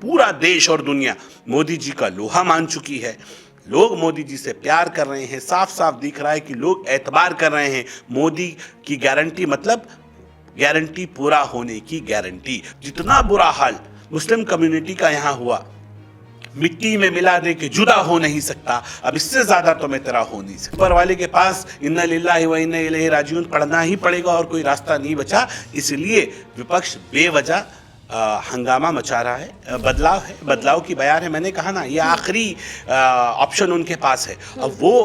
पूरा देश और दुनिया मोदी जी का लोहा मान चुकी है। लोग मोदी जी से प्यार कर रहे हैं, साफ साफ दिख रहा है कि लोग एतबार कर रहे हैं। मोदी की गारंटी मतलब गारंटी पूरा होने की गारंटी। जितना बुरा हाल मुस्लिम कम्युनिटी का यहाँ हुआ, मिट्टी में मिला दे के जुदा हो नहीं सकता, अब इससे ज्यादा तो मैं तेरा हो नहीं सकता। ऊपर वाले के पास इन्ना लिल्लाहि व इन्ना इलैहि राजिऊन पढ़ना ही पड़ेगा और कोई रास्ता नहीं बचा। इसलिए विपक्ष बेवजह हंगामा मचा रहा है। बदलाव है, बदलाव की बयार है। मैंने कहा ना, ये आखिरी ऑप्शन उनके पास है। अब वो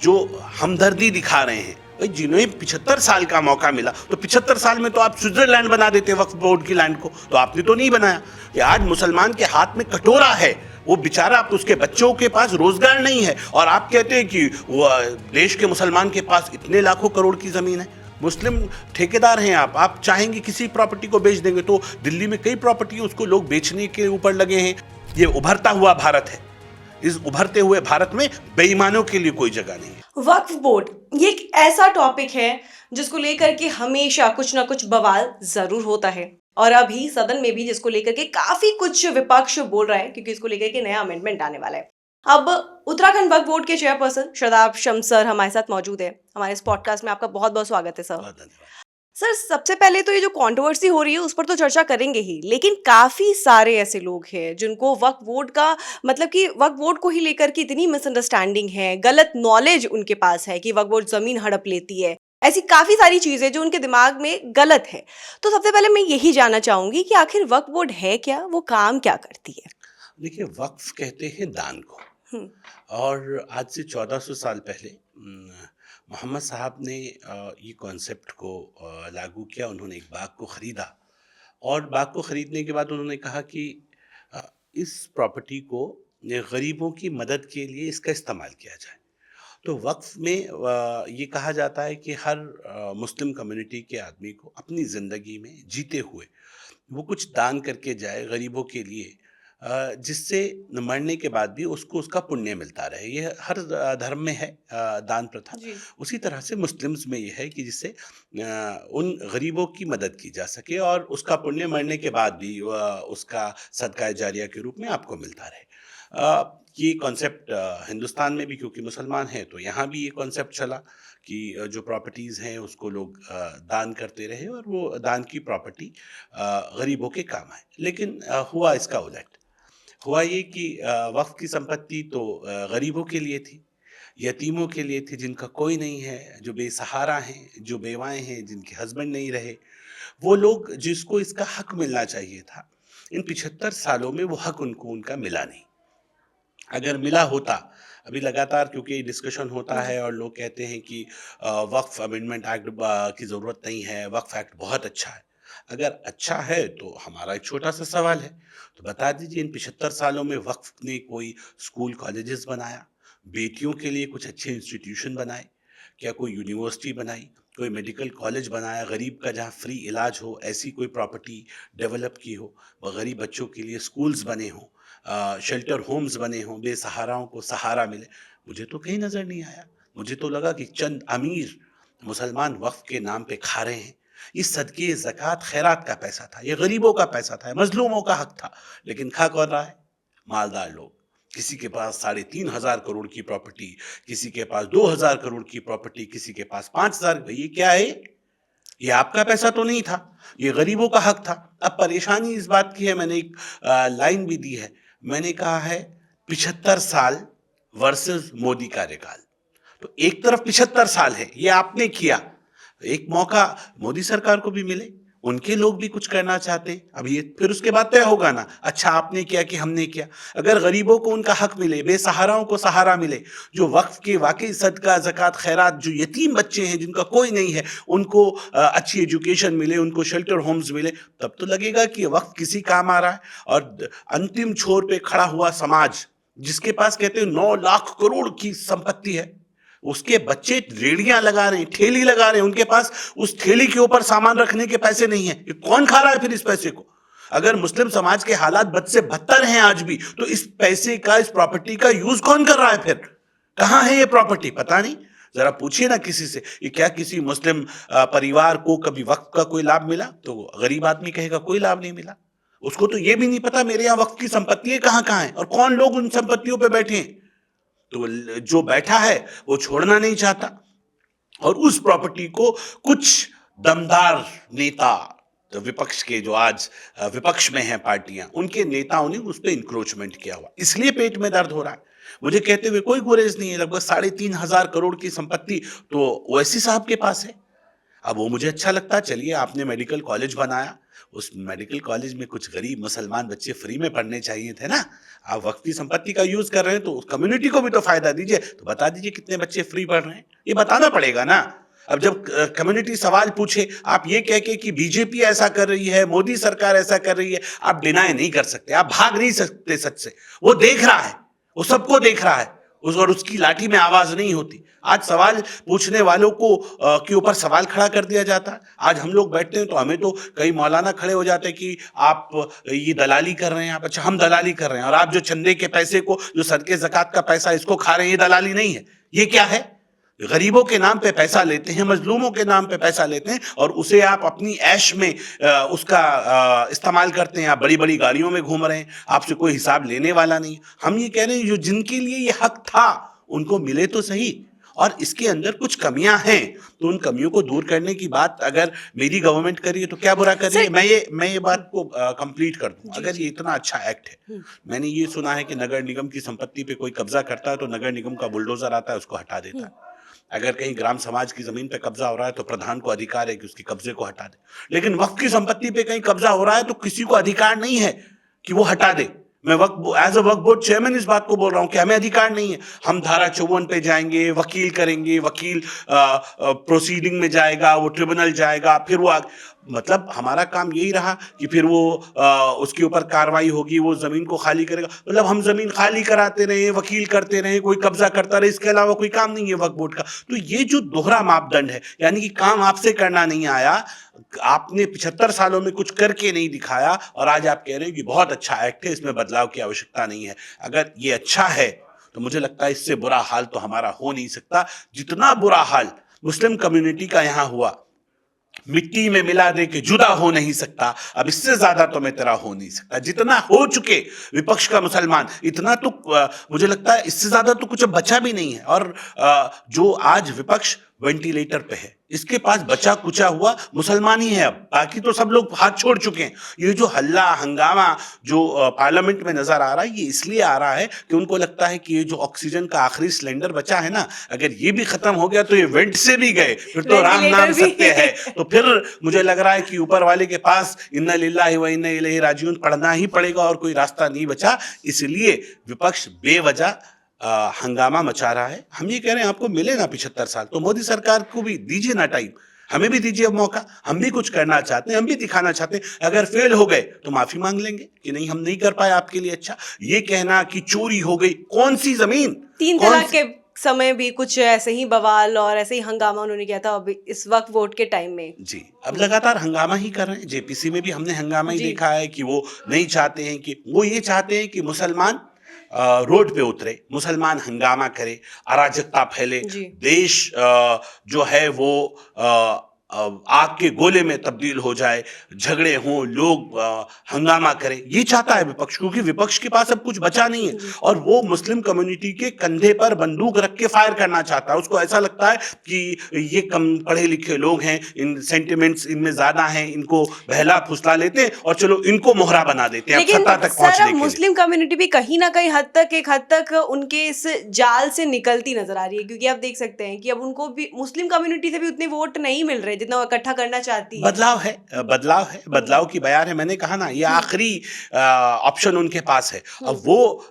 जो हमदर्दी दिखा रहे हैं, भाई जिन्हें 75 साल का मौका मिला, तो 75 साल में तो आप स्विट्जरलैंड बना देते वक्फ बोर्ड की लैंड को, तो आपने तो नहीं बनाया। कि आज मुसलमान के हाथ में कटोरा है, वो बेचारा, उसके बच्चों के पास रोजगार नहीं है, और आप कहते हैं कि वो देश के मुसलमान के पास इतने लाखों करोड़ की जमीन है। मुस्लिम ठेकेदार हैं आप चाहेंगे किसी प्रॉपर्टी को बेच देंगे, तो दिल्ली में कई प्रॉपर्टी उसको लोग बेचने के ऊपर लगे हैं। ये उभरता हुआ भारत है। इस उभरते हुए भारत में बेईमानों के लिए कोई जगह नहीं है। वक्फ बोर्ड ये एक ऐसा टॉपिक है जिसको लेकर के हमेशा कुछ ना कुछ बवाल जरूर होता है, और अभी सदन में भी जिसको लेकर के काफी कुछ विपक्ष बोल रहा है, क्योंकि इसको लेकर के नया अमेंडमेंट आने वाला है। अब उत्तराखंड वक्फ बोर्ड के चेयरपर्सन शादाब शम्स सर हमारे साथ मौजूद है। हमारे इस पॉडकास्ट में आपका बहुत बहुत स्वागत है सर। बहुत धन्यवाद। सर, सबसे पहले तो ये जो कंट्रोवर्सी हो रही है उस पर तो चर्चा करेंगे ही, लेकिन काफी सारे ऐसे लोग हैं जिनको वक्फ बोर्ड का मतलब कि वक्फ बोर्ड को ही लेकर के इतनी मिसअंडरस्टैंडिंग है, गलत नॉलेज उनके पास है कि वक्फ बोर्ड जमीन हड़प लेती है। ऐसी काफी सारी चीजें जो उनके दिमाग में गलत है। तो सबसे पहले मैं यही जानना चाहूंगी कि आखिर वक्फ बोर्ड है क्या, वो काम क्या करती है? देखिए, वक्फ कहते हैं दान को, हम्म। और आज से 1400 साल पहले मोहम्मद साहब ने ये कॉन्सेप्ट को लागू किया। उन्होंने एक बाग को ख़रीदा, और बाग को ख़रीदने के बाद उन्होंने कहा कि अ, इस प्रॉपर्टी को गरीबों की मदद के लिए इसका इस्तेमाल किया जाए। तो वक्फ में ये कहा जाता है कि हर मुस्लिम कम्युनिटी के आदमी को अपनी ज़िंदगी में जीते हुए वो कुछ दान करके जाए गरीबों के लिए, जिससे मरने के बाद भी उसको उसका पुण्य मिलता रहे। ये हर धर्म में है दान प्रथा। जी। उसी तरह से मुस्लिम्स में ये है कि जिससे उन गरीबों की मदद की जा सके और उसका पुण्य मरने के बाद भी उसका सदका जारिया के रूप में आपको मिलता रहे। ये कॉन्सेप्ट हिंदुस्तान में भी, क्योंकि मुसलमान हैं, तो यहाँ भी ये कॉन्सेप्ट चला कि जो प्रॉपर्टीज़ हैं उसको लोग दान करते रहे और वो दान की प्रॉपर्टी गरीबों के काम आए। लेकिन हुआ इसका उलट। हुआ ये कि वक़्फ़ की संपत्ति तो गरीबों के लिए थी, यतीमों के लिए थी, जिनका कोई नहीं है, जो बेसहारा हैं, जो बेवाएँ हैं, जिनके हस्बैंड नहीं रहे। वो लोग जिसको इसका हक मिलना चाहिए था, इन 75 सालों में वो हक उनको उनका मिला नहीं। अगर मिला होता, अभी लगातार क्योंकि डिस्कशन होता है और लोग कहते हैं कि वक्फ अमेंडमेंट एक्ट की ज़रूरत नहीं है, वक्फ एक्ट बहुत अच्छा है। अगर अच्छा है तो हमारा एक छोटा सा सवाल है, तो बता दीजिए इन 75 सालों में वक्फ ने कोई स्कूल कॉलेजेस बनाया, बेटियों के लिए कुछ अच्छे इंस्टीट्यूशन बनाए, क्या कोई यूनिवर्सिटी बनाई, कोई मेडिकल कॉलेज बनाया गरीब का जहाँ फ्री इलाज हो, ऐसी कोई प्रॉपर्टी डेवलप की हो, व गरीब बच्चों के लिए स्कूल्स बने हों, शेल्टर होम्स बने हों, बेसहाराओं को सहारा मिले? मुझे तो कहीं नज़र नहीं आया। मुझे तो लगा कि चंद अमीर मुसलमान वक़्फ़ के नाम पे खा रहे हैं। ये सदके, ज़कात, खैरात का पैसा था, ये गरीबों का पैसा था, मज़लूमों का हक था। लेकिन खा कौन रहा है? मालदार लोग। किसी के पास 3,500 करोड़ की प्रॉपर्टी, किसी के पास 2,000 करोड़ की प्रॉपर्टी, किसी के पास 5,000। भई ये क्या है? ये आपका पैसा तो नहीं था, ये गरीबों का हक था। अब परेशानी इस बात की है, मैंने एक लाइन भी दी है, मैंने कहा है 75 साल वर्सेस मोदी कार्यकाल। तो एक तरफ 75 साल है, ये आपने किया, एक मौका मोदी सरकार को भी मिले, उनके लोग भी कुछ करना चाहते हैं। अब ये फिर उसके बाद तय होगा ना, अच्छा आपने किया कि हमने किया। अगर गरीबों को उनका हक मिले, बेसहाराओं को सहारा मिले, जो वक्फ के वाकई सदका ज़कात खैरात, जो यतीम बच्चे हैं जिनका कोई नहीं है, उनको अच्छी एजुकेशन मिले, उनको शेल्टर होम्स मिले, तब तो लगेगा कि वक्फ किसी काम आ रहा है। और अंतिम छोर पे खड़ा हुआ समाज, जिसके पास कहते हैं 9 लाख करोड़ की संपत्ति है, उसके बच्चे रेड़ियां लगा रहे हैं, ठेली लगा रहे हैं, उनके पास उस ठेली के ऊपर सामान रखने के पैसे नहीं है। ये कौन खा रहा है फिर इस पैसे को? अगर मुस्लिम समाज के हालात बद से बदतर हैं आज भी, तो इस पैसे का, इस प्रॉपर्टी का यूज कौन कर रहा है फिर? कहां है ये प्रॉपर्टी? पता नहीं। जरा पूछिए ना किसी से, ये क्या किसी मुस्लिम परिवार को कभी वक्फ का कोई लाभ मिला? तो गरीब आदमी कहेगा कोई लाभ नहीं मिला। उसको तो ये भी नहीं पता मेरे यहाँ वक्फ की संपत्तियां कहाँ-कहाँ हैं और कौन लोग उन संपत्तियों पे बैठे हैं। तो जो बैठा है वो छोड़ना नहीं चाहता और उस प्रॉपर्टी को कुछ दमदार नेता, जो विपक्ष के, जो आज विपक्ष में हैं पार्टियां, उनके नेताओं ने उस पर इंक्रोचमेंट किया हुआ, इसलिए पेट में दर्द हो रहा है। मुझे कहते हुए कोई गुरेज नहीं है, लगभग 3,500 करोड़ की संपत्ति तो ओवैसी साहब के पास है। अब वो मुझे अच्छा लगता है, चलिए आपने मेडिकल कॉलेज बनाया, उस मेडिकल कॉलेज में कुछ गरीब मुसलमान बच्चे फ्री में पढ़ने चाहिए थे ना। आप वक्फ की संपत्ति का यूज कर रहे हैं तो उस कम्युनिटी को भी तो फायदा दीजिए। तो बता दीजिए कितने बच्चे फ्री पढ़ रहे हैं, ये बताना पड़ेगा ना। अब जब कम्युनिटी सवाल पूछे, आप ये कह के कि बीजेपी ऐसा कर रही है, मोदी सरकार ऐसा कर रही है, आप डिनाई नहीं कर सकते, आप भाग नहीं सकते सच से। वो देख रहा है, वो सबको देख रहा है, और उसकी लाठी में आवाज नहीं होती। आज सवाल पूछने वालों को के ऊपर सवाल खड़ा कर दिया जाता है। आज हम लोग बैठते हैं तो हमें तो कई मौलाना खड़े हो जाते हैं कि आप ये दलाली कर रहे हैं। आप, अच्छा हम दलाली कर रहे हैं, और आप जो चंदे के पैसे को, जो सदके ज़कात का पैसा इसको खा रहे हैं, ये दलाली नहीं है। ये क्या है? गरीबों के नाम पे पैसा लेते हैं, मजलूमों के नाम पे पैसा लेते हैं और उसे आप अपनी ऐश में उसका इस्तेमाल करते हैं। आप बड़ी बड़ी गाड़ियों में घूम रहे हैं, आपसे कोई हिसाब लेने वाला नहीं। हम ये कह रहे हैं जो जिनके लिए ये हक था उनको मिले तो सही, और इसके अंदर कुछ कमियां हैं तो उन कमियों को दूर करने की बात अगर मेरी गवर्नमेंट करी है तो क्या बुरा कर रही है। मैं ये बात को कंप्लीट कर दूं। अगर ये इतना अच्छा एक्ट है, मैंने ये सुना है कि नगर निगम की संपत्ति पे कोई कब्जा करता है तो नगर निगम का बुलडोजर आता है, उसको हटा देता है। अगर कहीं ग्राम समाज की जमीन पे कब्जा हो रहा है तो प्रधान को अधिकार है कि उसके कब्जे को हटा दे। लेकिन वक्फ की संपत्ति पे कहीं कब्जा हो रहा है तो किसी को अधिकार नहीं है कि वो हटा दे। मैं as a Waqf board chairman इस बात को बोल रहा हूं कि हमें अधिकार नहीं है। हम धारा 54 पे जाएंगे, वकील करेंगे, वकील प्रोसीडिंग में जाएगा, वो ट्रिब्यूनल जाएगा, फिर वो मतलब हमारा काम यही रहा कि फिर वो उसके ऊपर कार्रवाई होगी, वो जमीन को खाली करेगा। मतलब हम जमीन खाली कराते रहे, वकील करते रहे, कोई कब्जा करता रहे, इसके अलावा कोई काम नहीं है वक्फ बोर्ड का। तो ये जो दोहरा मापदंड है, यानी कि काम आपसे करना नहीं आया, आपने 75 सालों में कुछ करके नहीं दिखाया और आज आप कह रहे हैं कि बहुत अच्छा एक्ट है, इसमें बदलाव की आवश्यकता नहीं है। अगर ये अच्छा है तो मुझे लगता है इससे बुरा हाल तो हमारा हो नहीं सकता। जितना बुरा हाल मुस्लिम कम्युनिटी का यहाँ हुआ, मिट्टी में मिला दे के जुदा हो नहीं सकता, अब इससे ज्यादा तो मैं तेरा हो नहीं सकता। जितना हो चुके विपक्ष का मुसलमान, इतना तो मुझे लगता है इससे ज्यादा तो कुछ अब बचा भी नहीं है। और जो आज विपक्ष वेंटिलेटर पे है, इसके पास बचा कुचा हुआ मुसलमान ही है। अब बाकी तो सब लोग हाथ छोड़ चुके हैं। ये जो हल्ला हंगामा जो पार्लियामेंट में नजर आ रहा है, ये इसलिए आ रहा है कि उनको लगता है कि ये जो ऑक्सीजन का आखिरी सिलेंडर बचा है ना, अगर ये भी खत्म हो गया तो ये वेंट से भी गए, फिर तो राम नाम सत्य है। तो फिर मुझे लग रहा है कि ऊपर वाले के पास इन्ना लिल्लाहि व इन्ना इलैहि राजिऊन पढ़ना ही पड़ेगा और कोई रास्ता नहीं बचा। इसलिए विपक्ष बेवजह हंगामा मचा रहा है। हम ये कह रहे हैं आपको मिले ना 75 साल, तो मोदी सरकार को भी दीजिए ना टाइम, हमें भी दीजिए मौका। हम भी कुछ करना चाहते हैं, हम भी दिखाना चाहते हैं। अगर फेल हो गए तो माफी मांग लेंगे कि नहीं हम नहीं कर पाए आपके लिए अच्छा। ये कहना कि चोरी हो गई, कौन सी जमीन, 3 तलाक के समय भी कुछ ऐसे ही बवाल और ऐसे ही हंगामा उन्होंने किया था अभी इस वक्त वोट के टाइम में। जी, अब लगातार हंगामा ही कर रहे हैं। जेपीसी में भी हमने हंगामा ही देखा है कि वो नहीं चाहते हैं, कि वो ये चाहते हैं कि मुसलमान रोड पे उतरे, मुसलमान हंगामा करे, अराजकता फैले, देश जो है वो आग के गोले में तब्दील हो जाए, झगड़े हों, लोग हंगामा करें। ये चाहता है विपक्ष, क्योंकि विपक्ष के पास अब कुछ बचा नहीं है और वो मुस्लिम कम्युनिटी के कंधे पर बंदूक रख के फायर करना चाहता है। उसको ऐसा लगता है कि ये कम पढ़े लिखे लोग हैं, इन सेंटिमेंट्स इनमें ज्यादा हैं, इनको बहला फुसला लेते हैं और चलो इनको मोहरा बना देते हैं सत्ता तक पहुंचने के लिए। मुस्लिम कम्युनिटी भी कहीं ना कहीं एक हद तक उनके इस जाल से निकलती नजर आ रही है, क्योंकि आप देख सकते हैं कि अब उनको भी मुस्लिम कम्युनिटी से भी उतने वोट नहीं मिल रहे जितना इकट्ठा करना चाहती है। बदलाव की बयार है। मैंने कहा ना ये आखिरी ऑप्शन उनके पास है। अब वो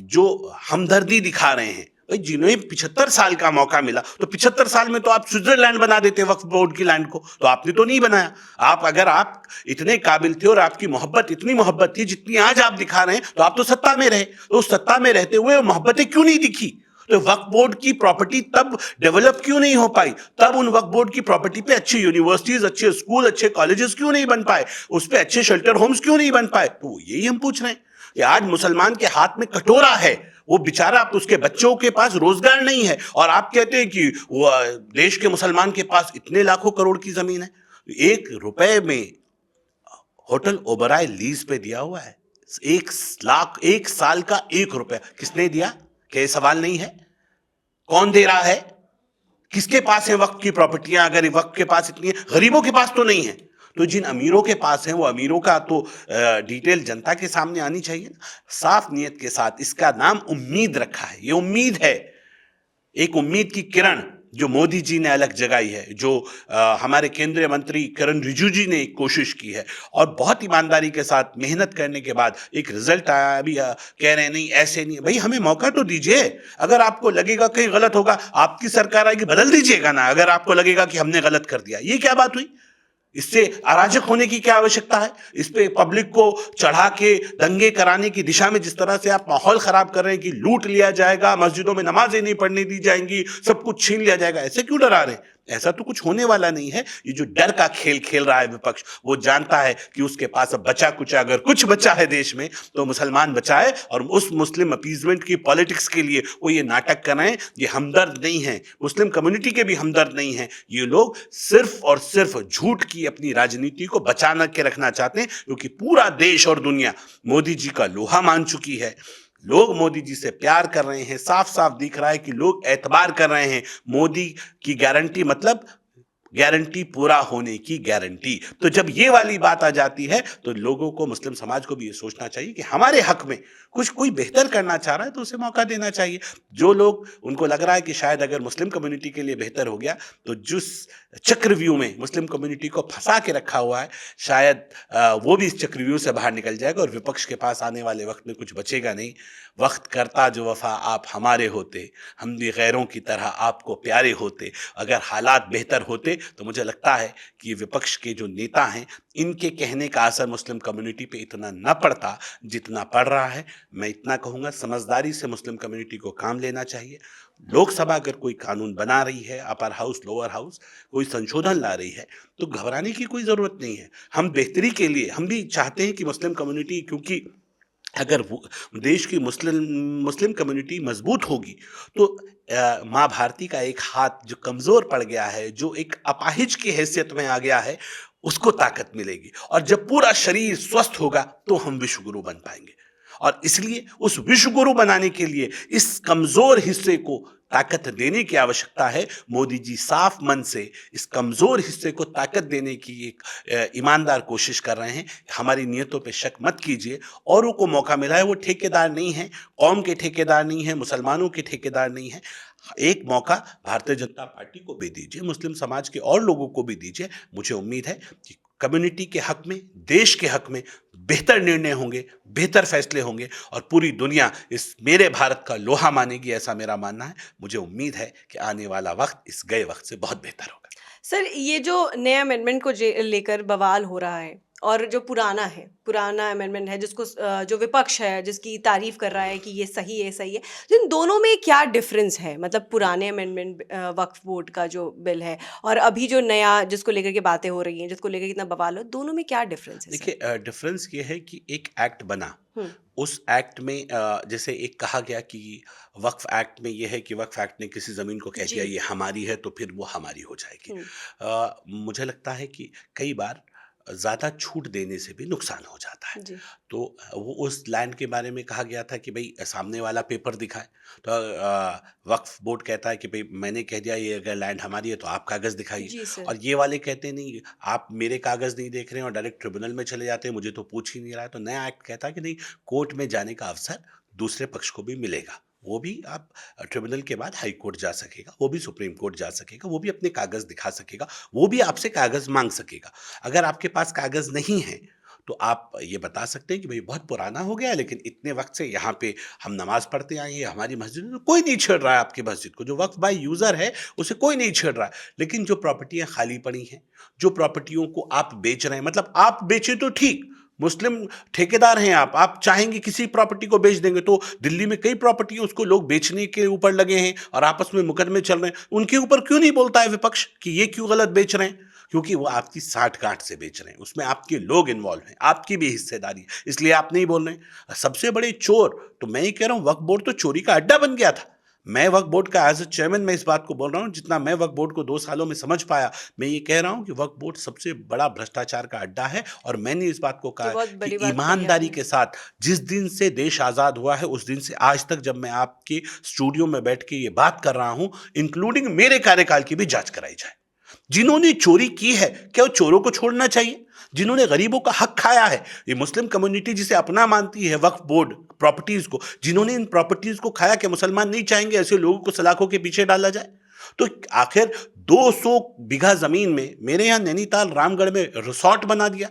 जो हमदर्दी दिखा रहे हैं, जिन्हें 75 साल का मौका मिला, तो 75 साल में तो आप स्विट्जरलैंड बना देते वक्फ बोर्ड की लैंड को, तो आपने तो नहीं बनाया। अगर आप इतने काबिल थे और आपकी इतनी मोहब्बत थी जितनी आज आप दिखा रहे हैं, तो आप तो सत्ता में रहे। तो उस सत्ता में रहते हुए मोहब्बतें क्यों नहीं दिखी? तो वक्फ बोर्ड की प्रॉपर्टी तब डेवलप क्यों नहीं हो पाई? तब उन वक्फ बोर्ड की प्रॉपर्टी पे अच्छी यूनिवर्सिटीज, अच्छे स्कूल, अच्छे कॉलेजेस क्यों नहीं बन पाए? उस पे अच्छे शेल्टर होम्स क्यों नहीं बन पाए? तो यही हम पूछ रहे हैं कि आज मुसलमान के हाथ में कटोरा है, वो बेचारा, उसके बच्चों के पास रोजगार नहीं है, और आप कहते हैं कि वो देश के मुसलमान के पास इतने लाखों करोड़ की जमीन है। 1 रुपए में होटल ओबराय लीज पे दिया हुआ है, 1 लाख, 1 साल का 1 रुपया किसने दिया? क्या ये सवाल नहीं है? कौन दे रहा है? किसके पास है वक्त की प्रॉपर्टियां? अगर वक्त के पास इतनी है, गरीबों के पास तो नहीं है। तो जिन अमीरों के पास है, वो अमीरों का तो डिटेल जनता के सामने आनी चाहिए ना, साफ नियत के साथ। इसका नाम उम्मीद रखा है, ये उम्मीद है, एक उम्मीद की किरण जो मोदी जी ने अलग जगाई है, जो हमारे केंद्रीय मंत्री किरण रिजिजू ने एक कोशिश की है, और बहुत ईमानदारी के साथ मेहनत करने के बाद एक रिजल्ट आया। अभी कह रहे हैं नहीं ऐसे नहीं, भाई हमें मौका तो दीजिए। अगर आपको लगेगा कहीं गलत होगा, आपकी सरकार आएगी, बदल दीजिएगा ना। अगर आपको लगेगा कि हमने गलत कर दिया, ये क्या बात हुई? इससे अराजक होने की क्या आवश्यकता है? इस पे पब्लिक को चढ़ा के दंगे कराने की दिशा में जिस तरह से आप माहौल खराब कर रहे हैं कि लूट लिया जाएगा, मस्जिदों में नमाजें नहीं पढ़ने दी जाएंगी, सब कुछ छीन लिया जाएगा, ऐसे क्यों डरा रहे हैं? ऐसा तो कुछ होने वाला नहीं है। ये जो डर का खेल खेल रहा है विपक्ष, वो जानता है कि उसके पास अब बचा कुचा अगर कुछ बचा है देश में तो मुसलमान बचा है, और उस मुस्लिम अपीजमेंट की पॉलिटिक्स के लिए वो ये नाटक कर रहे हैं। ये हमदर्द नहीं है, मुस्लिम कम्युनिटी के भी हमदर्द नहीं है। ये लोग सिर्फ और सिर्फ झूठ की अपनी राजनीति को बचा के रखना चाहते हैं, क्योंकि पूरा देश और दुनिया मोदी जी का लोहा मान चुकी है। लोग मोदी जी से प्यार कर रहे हैं, साफ साफ दिख रहा है कि लोग एतबार कर रहे हैं। मोदी की गारंटी मतलब गारंटी पूरा होने की गारंटी। तो जब ये वाली बात आ जाती है तो लोगों को, मुस्लिम समाज को भी ये सोचना चाहिए कि हमारे हक में कुछ कोई बेहतर करना चाह रहा है तो उसे मौका देना चाहिए। जो लोग, उनको लग रहा है कि शायद अगर मुस्लिम कम्युनिटी के लिए बेहतर हो गया, तो जिस चक्रव्यूह में मुस्लिम कम्युनिटी को फंसा के रखा हुआ है, शायद वो भी इस चक्रव्यूह से बाहर निकल जाएगा और विपक्ष के पास आने वाले वक्त में कुछ बचेगा नहीं। वक्त करता जो वफा आप हमारे होते, हम भी गैरों की तरह आपको प्यारे होते। अगर हालात बेहतर होते तो मुझे लगता है कि विपक्ष के जो नेता हैं, इनके कहने का असर मुस्लिम कम्युनिटी पे इतना न पड़ता जितना पड़ रहा है। मैं इतना कहूँगा, समझदारी से मुस्लिम कम्युनिटी को काम लेना चाहिए। लोकसभा अगर कोई कानून बना रही है, अपर हाउस, लोअर हाउस कोई संशोधन ला रही है, तो घबराने की कोई ज़रूरत नहीं है। हम बेहतरी के लिए, हम भी चाहते हैं कि मुस्लिम कम्युनिटी, क्योंकि अगर देश की मुस्लिम मुस्लिम कम्युनिटी मजबूत होगी तो माँ भारती का एक हाथ जो कमज़ोर पड़ गया है, जो एक अपाहिज की हैसियत में आ गया है, उसको ताकत मिलेगी। और जब पूरा शरीर स्वस्थ होगा तो हम विश्व गुरु बन पाएंगे। और इसलिए उस विश्व गुरु बनाने के लिए इस कमज़ोर हिस्से को ताकत देने की आवश्यकता है। मोदी जी साफ मन से इस कमज़ोर हिस्से को ताकत देने की एक ईमानदार कोशिश कर रहे हैं। हमारी नीयतों पे शक मत कीजिए। औरों को मौका मिला है, वो ठेकेदार नहीं है, कौम के ठेकेदार नहीं है, मुसलमानों के ठेकेदार नहीं है। एक मौका भारतीय जनता पार्टी को भी दीजिए, मुस्लिम समाज के और लोगों को भी दीजिए। मुझे उम्मीद है कि कम्युनिटी के हक में, देश के हक में बेहतर निर्णय होंगे, बेहतर फैसले होंगे, और पूरी दुनिया इस मेरे भारत का लोहा मानेगी, ऐसा मेरा मानना है। मुझे उम्मीद है कि आने वाला वक्त इस गए वक्त से बहुत बेहतर होगा। सर, ये जो नए अमेंडमेंट को लेकर बवाल हो रहा है, और जो पुराना अमेंडमेंट है जिसको जो विपक्ष है जिसकी तारीफ कर रहा है कि ये सही है, सही है, तो इन दोनों में क्या डिफरेंस है? मतलब पुराने अमेंडमेंट, वक्फ बोर्ड का जो बिल है, और अभी जो नया जिसको लेकर के बातें हो रही हैं, जिसको लेकर इतना बवाल हो, दोनों में क्या डिफरेंस है सर? देखिए, डिफरेंस ये है कि एक एक्ट बना, हम्म। उस एक्ट में जैसे एक कहा गया कि वक्फ एक्ट में ये है कि वक्फ एक्ट ने किसी ज़मीन को कह दिया जी। ये हमारी है, तो फिर वो हमारी हो जाएगी। हम्म। मुझे लगता है कि कई बार ज़्यादा छूट देने से भी नुकसान हो जाता है। जी। तो वो उस लैंड के बारे में कहा गया था कि भाई सामने वाला पेपर दिखाए। तो वक्फ बोर्ड कहता है कि भाई मैंने कह दिया ये अगर लैंड हमारी है तो आप कागज़ दिखाइए। जी सर। और ये वाले कहते नहीं, आप मेरे कागज़ नहीं देख रहे हैं और डायरेक्ट ट्रिब्यूनल में चले जाते हैं, मुझे तो पूछ ही नहीं रहा है। तो नया एक्ट कहता है कि नहीं, कोर्ट में जाने का अवसर दूसरे पक्ष को भी मिलेगा। वो भी आप ट्रिब्यूनल के बाद हाई कोर्ट जा सकेगा, वो भी सुप्रीम कोर्ट जा सकेगा, वो भी अपने कागज़ दिखा सकेगा, वो भी आपसे कागज़ मांग सकेगा। अगर आपके पास कागज़ नहीं है तो आप ये बता सकते हैं कि भाई बहुत पुराना हो गया है, लेकिन इतने वक्त से यहाँ पे हम नमाज पढ़ते आए हैं, हमारी मस्जिद है, तो कोई नहीं छेड़ रहा है आपकी मस्जिद को। जो वक्फ बाय यूज़र है उसे कोई नहीं छेड़ रहा है। लेकिन जो प्रॉपर्टियाँ खाली पड़ी हैं, जो प्रॉपर्टियों को आप बेच रहे हैं, मतलब आप बेचें तो ठीक, मुस्लिम ठेकेदार हैं आप चाहेंगे किसी प्रॉपर्टी को बेच देंगे, तो दिल्ली में कई प्रॉपर्टी उसको लोग बेचने के ऊपर लगे हैं और आपस में मुकदमे चल रहे हैं। उनके ऊपर क्यों नहीं बोलता है विपक्ष कि ये क्यों गलत बेच रहे हैं? क्योंकि वो आपकी साठ-गांठ से बेच रहे हैं, उसमें आपके लोग इन्वॉल्व हैं, आपकी भी हिस्सेदारी है, इसलिए आप नहीं बोल रहे हैं। सबसे बड़े चोर, तो मैं ये कह रहा हूँ, वक्फ बोर्ड तो चोरी का अड्डा बन गया था। मैं वक्फ बोर्ड का एज अ चेयरमैन मैं इस बात को बोल रहा हूँ, जितना मैं वक्फ बोर्ड को 2 सालों में समझ पाया, मैं ये कह रहा हूँ कि वक्फ बोर्ड सबसे बड़ा भ्रष्टाचार का अड्डा है। और मैंने इस बात को कहा ये है बहुत कि बड़ी बात कही ईमानदारी आपने। के साथ जिस दिन से देश आज़ाद हुआ है उस दिन से आज तक जब मैं आपके स्टूडियो में बैठ के ये बात कर रहा हूँ, इंक्लूडिंग मेरे कार्यकाल की भी जांच कराई जाए। जिन्होंने चोरी की है, क्या वो चोरों को छोड़ना चाहिए? जिन्होंने गरीबों का हक खाया है, ये मुस्लिम कम्युनिटी जिसे अपना मानती है वक्फ बोर्ड प्रॉपर्टीज को, जिन्होंने इन प्रॉपर्टीज को खाया, क्या मुसलमान नहीं चाहेंगे ऐसे लोगों को सलाखों के पीछे डाला जाए? तो आखिर 200 बीघा जमीन में मेरे यहाँ नैनीताल रामगढ़ में रिसोर्ट बना दिया।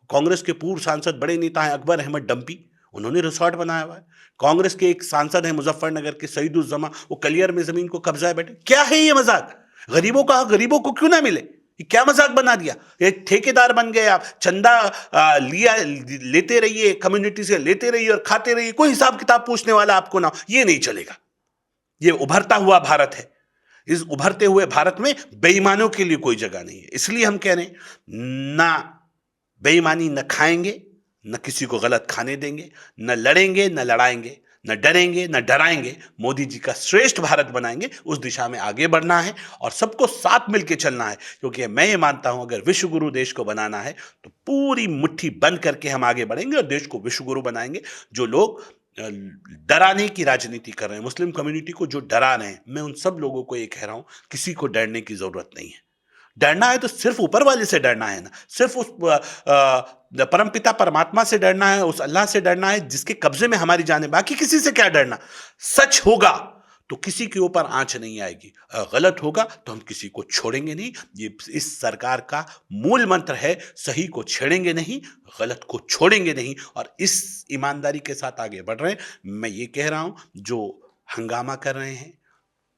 कांग्रेस के पूर्व सांसद बड़े नेता हैं अकबर अहमद डंपी, उन्होंने रिसोर्ट बनाया हुआ है। कांग्रेस के एक सांसद हैं मुजफ्फरनगर के सईदुज्जमा, वो कलियर में जमीन को कब्जा बैठे। क्या है ये मजाक? गरीबों का हक गरीबों को क्यों ना मिले? ये क्या मजाक बना दिया? एक ठेकेदार बन गए आप, चंदा लिया लेते रहिए, कम्युनिटी से लेते रहिए और खाते रहिए, कोई हिसाब किताब पूछने वाला आपको ना। ये नहीं चलेगा। ये उभरता हुआ भारत है। इस उभरते हुए भारत में बेईमानों के लिए कोई जगह नहीं है। इसलिए हम कह रहे हैं, ना बेईमानी न खाएंगे, न किसी को गलत खाने देंगे, न लड़ेंगे न लड़ाएंगे, न डरेंगे न डराएंगे। मोदी जी का श्रेष्ठ भारत बनाएंगे, उस दिशा में आगे बढ़ना है और सबको साथ मिलकर चलना है। क्योंकि मैं ये मानता हूं, अगर विश्व गुरु देश को बनाना है तो पूरी मुट्ठी बंद करके हम आगे बढ़ेंगे और देश को विश्व गुरु बनाएंगे। जो लोग डराने की राजनीति कर रहे हैं, मुस्लिम कम्युनिटी को जो डरा रहे हैं, मैं उन सब लोगों को ये कह रहा हूं, किसी को डरने की जरूरत नहीं है। डरना है तो सिर्फ ऊपर वाले से डरना है ना, सिर्फ उस परमपिता परमात्मा से डरना है, उस अल्लाह से डरना है जिसके कब्जे में हमारी जान है। बाकी किसी से क्या डरना? सच होगा तो किसी के ऊपर आंच नहीं आएगी, गलत होगा तो हम किसी को छोड़ेंगे नहीं। ये इस सरकार का मूल मंत्र है, सही को छेड़ेंगे नहीं, गलत को छोड़ेंगे नहीं, और इस ईमानदारी के साथ आगे बढ़ रहे हैं। मैं ये कह रहा हूं, जो हंगामा कर रहे हैं,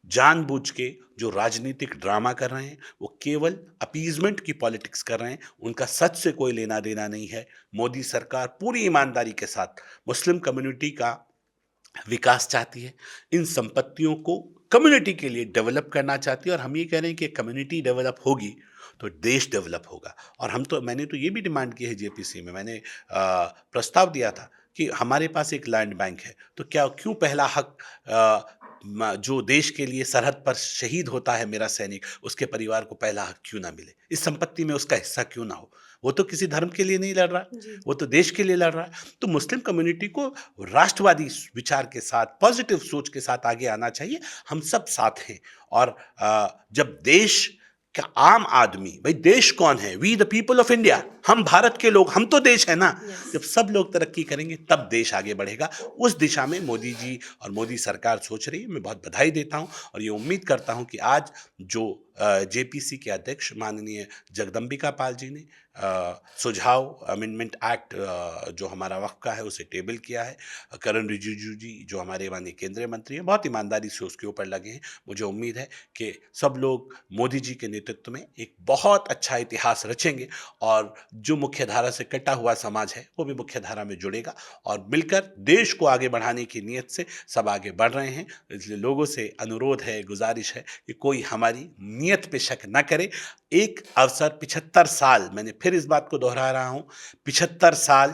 जानबूझ के जो राजनीतिक ड्रामा कर रहे हैं, वो केवल अपीजमेंट की पॉलिटिक्स कर रहे हैं। उनका सच से कोई लेना देना नहीं है। मोदी सरकार पूरी ईमानदारी के साथ मुस्लिम कम्युनिटी का विकास चाहती है, इन संपत्तियों को कम्युनिटी के लिए डेवलप करना चाहती है। और हम ये कह रहे हैं कि कम्युनिटी डेवलप होगी तो देश डेवलप होगा। और मैंने तो ये भी डिमांड की है, जेपीसी में मैंने प्रस्ताव दिया था कि हमारे पास एक लैंड बैंक है, तो क्यों पहला हक जो देश के लिए सरहद पर शहीद होता है मेरा सैनिक, उसके परिवार को पहला हक क्यों ना मिले? इस संपत्ति में उसका हिस्सा क्यों ना हो? वो तो किसी धर्म के लिए नहीं लड़ रहा है, वो तो देश के लिए लड़ रहा है। तो मुस्लिम कम्युनिटी को राष्ट्रवादी विचार के साथ, पॉजिटिव सोच के साथ आगे आना चाहिए। हम सब साथ हैं। और जब देश का आम आदमी, भाई देश कौन है? We the people of India, हम भारत के लोग, हम तो देश है ना। जब सब लोग तरक्की करेंगे तब देश आगे बढ़ेगा। उस दिशा में मोदी जी और मोदी सरकार सोच रही है। मैं बहुत बधाई देता हूं और ये उम्मीद करता हूं कि आज जो जेपीसी के अध्यक्ष माननीय जगदम्बिका पाल जी ने सुझाव अमेंडमेंट एक्ट जो हमारा वक्फ का है उसे टेबल किया है। करण रिजिजू जी जो हमारे माननीय केंद्रीय मंत्री हैं, बहुत ईमानदारी से उसके ऊपर लगे हैं। मुझे उम्मीद है कि सब लोग मोदी जी के नेतृत्व में एक बहुत अच्छा इतिहास रचेंगे और जो मुख्य धारा से कटा हुआ समाज है वो भी मुख्य धारा में जुड़ेगा और मिलकर देश को आगे बढ़ाने की नीयत से सब आगे बढ़ रहे हैं। इसलिए लोगों से अनुरोध है, गुजारिश है कि कोई हमारी नीयत पे शक न करे। एक अवसर 75 साल, मैंने फिर इस बात को दोहरा रहा हूं, 75 साल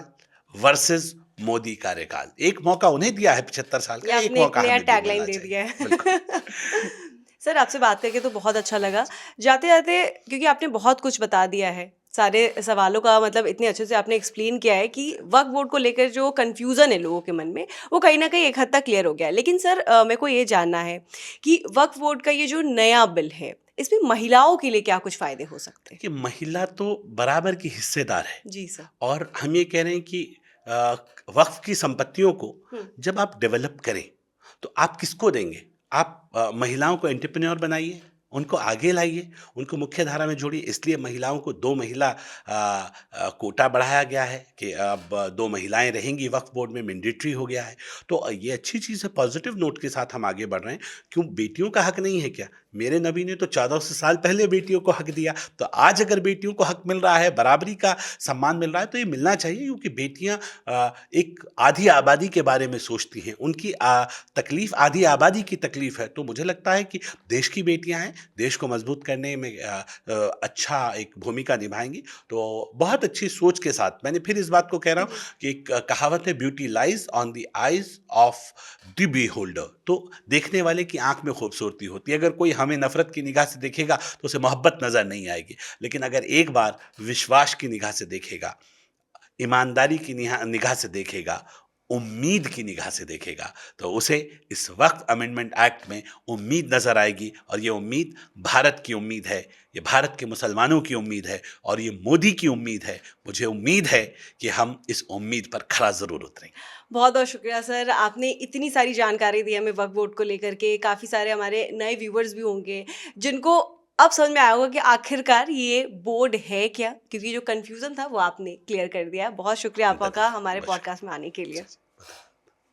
वर्सेस मोदी कार्यकाल। एक मौका उन्हें दिया है 75 साल का, एक मौका हमें भी टैगलाइन मिलना दे चाहिए। दिया है। बिल्कुल। सर, आपसे बात करके तो बहुत अच्छा लगा। जाते-जाते, क्योंकि आपने बहुत कुछ बता दिया है, सारे सवालों का मतलब इतने अच्छे से आपने एक्सप्लेन किया है कि वक्फ बोर्ड को लेकर जो कन्फ्यूज़न है लोगों के मन में, वो कहीं न कहीं एक हद तक क्लियर हो गया है। लेकिन सर, मेरे को ये जानना है कि वक्फ बोर्ड का ये जो नया बिल है, इसमें महिलाओं के लिए क्या कुछ फ़ायदे हो सकते हैं? कि महिला तो बराबर की हिस्सेदार है। जी सर। और हम ये कह रहे हैं कि वक्फ की संपत्तियों को हुँ। जब आप डेवलप करें तो आप किसको देंगे? आप महिलाओं को एंटरप्रेन्योर बनाइए, उनको आगे लाइए, उनको मुख्य धारा में जोड़िए। इसलिए महिलाओं को 2 महिला कोटा बढ़ाया गया है कि अब 2 महिलाएं रहेंगी वक्फ बोर्ड में, मैंडेटरी हो गया है। तो ये अच्छी चीज़ है, पॉजिटिव नोट के साथ हम आगे बढ़ रहे हैं। क्यों बेटियों का हक नहीं है क्या? मेरे नबी ने तो 1400 साल पहले बेटियों को हक दिया, तो आज अगर बेटियों को हक मिल रहा है, बराबरी का सम्मान मिल रहा है, तो ये मिलना चाहिए, क्योंकि बेटियां एक आधी आबादी के बारे में सोचती हैं, उनकी तकलीफ आधी आबादी की तकलीफ है। तो मुझे लगता है कि देश की बेटियां हैं, देश को मजबूत करने में अच्छा एक भूमिका निभाएंगी। तो बहुत अच्छी सोच के साथ मैंने फिर इस बात को कह रहा हूँ जी। कि एक कहावत है, beauty lies on the eyes of the beholder. तो देखने वाले की आंख में खूबसूरती होती है। अगर कोई हमें नफरत की निगाह से देखेगा तो उसे मोहब्बत नजर नहीं आएगी, लेकिन अगर एक बार विश्वास की निगाह से देखेगा, ईमानदारी की निगाह से देखेगा, उम्मीद की निगाह से देखेगा, तो उसे इस वक्त अमेंडमेंट एक्ट में उम्मीद नजर आएगी। और ये उम्मीद भारत की उम्मीद है, ये भारत के मुसलमानों की उम्मीद है, और ये मोदी की उम्मीद है। मुझे उम्मीद है कि हम इस उम्मीद पर खरा जरूर उतरेंगे। बहुत-बहुत शुक्रिया सर, आपने इतनी सारी जानकारी दी हमें वक्फ बोर्ड को लेकर के। काफ़ी सारे हमारे नए व्यूअर्स भी होंगे, जिनको अब समझ में आया होगा कि आखिरकार ये बोर्ड है क्या? क्योंकि जो कन्फ्यूज़न था वो आपने क्लियर कर दिया। बहुत शुक्रिया आपका बताइए, हमारे बहुत पॉडकास्ट में आने के लिए। शुक्रिया।